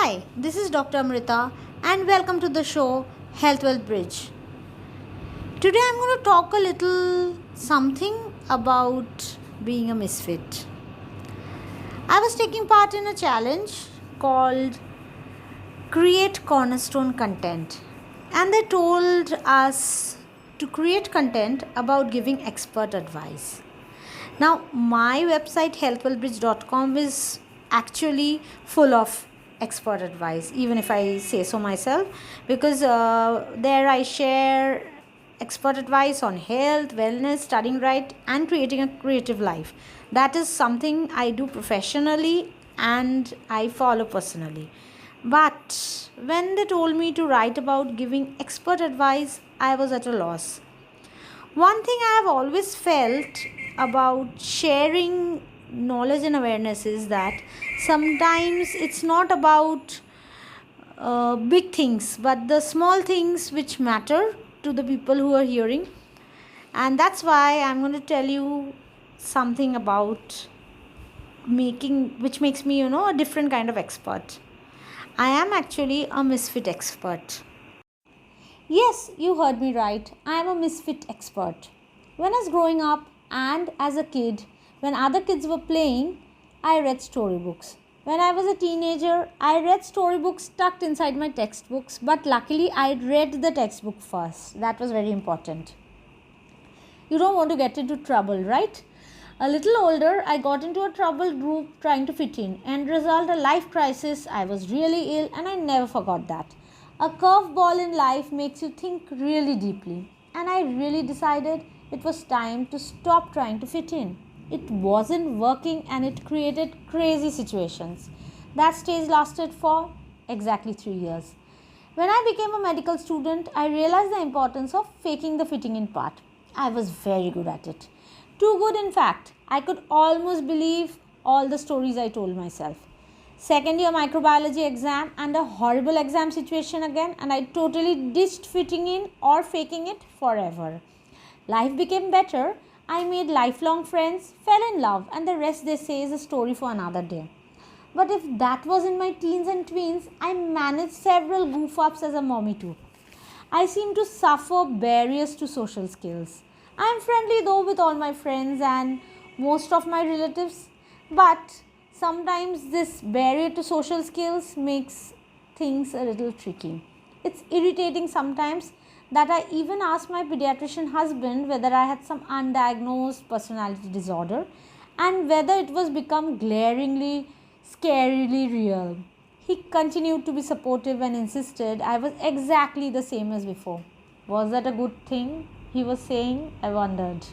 Hi, this is Dr. Amrita and welcome to the show Health Wealth Bridge. Today I'm going to talk a little something about being a misfit. I was taking part in a challenge called Create Cornerstone Content, and they told us to create content about giving expert advice. Now, my website healthwealthbridge.com is actually full of expert advice, even if I say so myself, because there I share expert advice on health, wellness, studying right, and creating a creative life. That is something I do professionally and I follow personally. But when they told me to write about giving expert advice, I was at a loss. One thing I have always felt about sharing knowledge and awareness is that sometimes it's not about big things, but the small things which matter to the people who are hearing. And that's why I'm going to tell you something about which makes me, a different kind of expert. I am actually a misfit expert. Yes, you heard me right. I am a misfit expert. When I was growing up and as a kid, when other kids were playing, I read storybooks. When I was a teenager, I read storybooks tucked inside my textbooks, but luckily I read the textbook first. That was very important. You don't want to get into trouble, right? A little older, I got into a troubled group trying to fit in. End result, a life crisis. I was really ill and I never forgot that. A curveball in life makes you think really deeply. And I really decided it was time to stop trying to fit in. It wasn't working and it created crazy situations. That stage lasted for exactly 3 years. When I became a medical student, I realized the importance of faking the fitting in part. I was very good at it. Too good, in fact. I could almost believe all the stories I told myself. Second year microbiology exam and a horrible exam situation again, and I totally ditched fitting in or faking it forever. Life became better. I made lifelong friends, fell in love, and the rest they say is a story for another day. But if that was in my teens and tweens, I managed several goof ups as a mommy too. I seem to suffer barriers to social skills. I am friendly though with all my friends and most of my relatives, but sometimes this barrier to social skills makes things a little tricky. It's irritating sometimes that I even asked my pediatrician husband whether I had some undiagnosed personality disorder and whether it was become glaringly, scarily real. He continued to be supportive and insisted I was exactly the same as before. Was that a good thing he was saying? I wondered.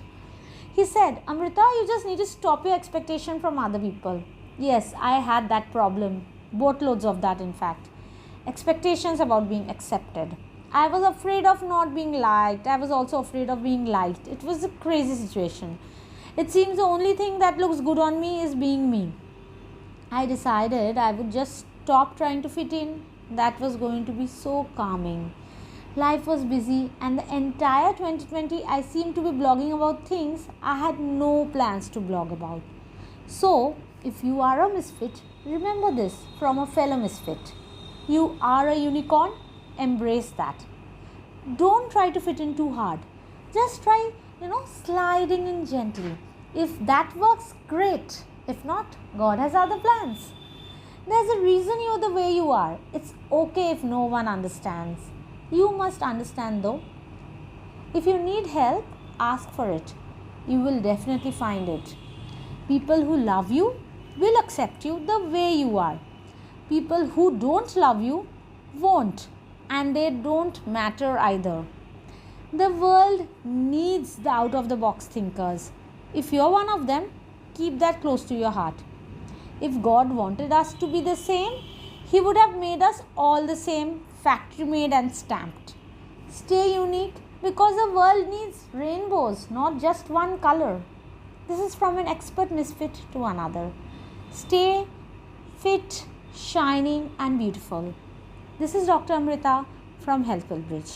He said, Amrita, you just need to stop your expectation from other people. Yes, I had that problem. Boatloads of that, in fact. Expectations about being accepted. I was afraid of not being liked. I was also afraid of being liked. It was a crazy situation. It seems the only thing that looks good on me is being me. I decided I would just stop trying to fit in. That was going to be so calming. Life was busy and the entire 2020 I seemed to be blogging about things I had no plans to blog about. So, if you are a misfit, remember this from a fellow misfit. You are a unicorn. Embrace that. Don't try to fit in too hard. Just try, sliding in gently. If that works, great. If not, God has other plans. There's a reason you're the way you are. It's okay if no one understands. You must understand though. If you need help, ask for it. You will definitely find it. People who love you will accept you the way you are. People who don't love you won't. And they don't matter either. The world needs the out-of-the-box thinkers. If you're one of them, keep that close to your heart. If God wanted us to be the same, He would have made us all the same, factory-made and stamped. Stay unique because the world needs rainbows, not just one color. This is from an expert misfit to another. Stay fit, shining and beautiful. This is Dr. Amrita from Health Wealth Bridge.